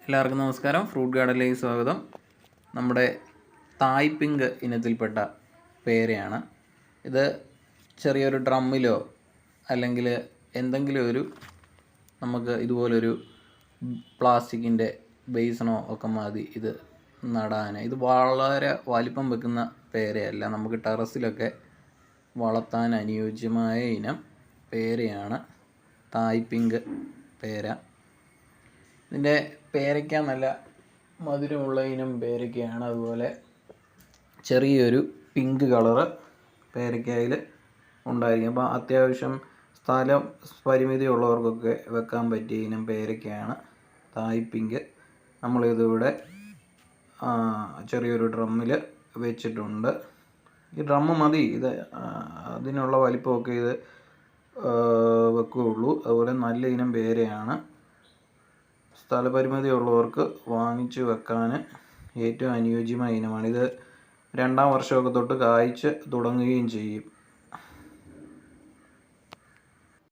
എല്ലാവർക്കും നമസ്കാരം. ഫ്രൂട്ട് ഗാർഡനിലേക്ക് സ്വാഗതം. നമ്മുടെ തായ് പിങ്ക് ഇനത്തിൽപ്പെട്ട പേരയാണ് ഇത്. ചെറിയൊരു ഡ്രമ്മിലോ അല്ലെങ്കിൽ എന്തെങ്കിലും ഒരു നമുക്ക് ഇതുപോലൊരു പ്ലാസ്റ്റിക്കിൻ്റെ ബേസണോ ഒക്കെ മതി ഇത് നടാൻ. ഇത് വളരെ വലിപ്പം വെക്കുന്ന പേരയല്ല, നമുക്ക് ടെറസിലൊക്കെ വളർത്താൻ അനുയോജ്യമായ ഇനം പേരയാണ് തായ് പിങ്ക് പേര. ഇതിൻ്റെ പേരയ്ക്ക നല്ല മധുരമുള്ള ഇനം പേരയ്ക്കയാണ്. അതുപോലെ ചെറിയൊരു പിങ്ക് കളറ് പേരയ്ക്കയിൽ ഉണ്ടായിരിക്കും. അപ്പോൾ അത്യാവശ്യം സ്ഥലം പരിമിതി ഉള്ളവർക്കൊക്കെ വെക്കാൻ പറ്റിയ ഇനം പേരയ്ക്കയാണ് തായ് പിങ്ക്. നമ്മളിതിവിടെ ചെറിയൊരു ഡ്രമ്മിൽ വെച്ചിട്ടുണ്ട്. ഈ ഡ്രമ്മ് മതി ഇത്, അതിനുള്ള വലിപ്പമൊക്കെ ഇത് വെക്കുകയുള്ളൂ. അതുപോലെ നല്ല ഇനം പേരയാണ്. സ്ഥലപരിമിതി ഉള്ളവർക്ക് വാങ്ങിച്ച് വെക്കാൻ ഏറ്റവും അനുയോജ്യമായ ഇനമാണ് ഇത്. 2ാം വർഷമൊക്കെ തൊട്ട് കായ്ച്ച് തുടങ്ങുകയും ചെയ്യും.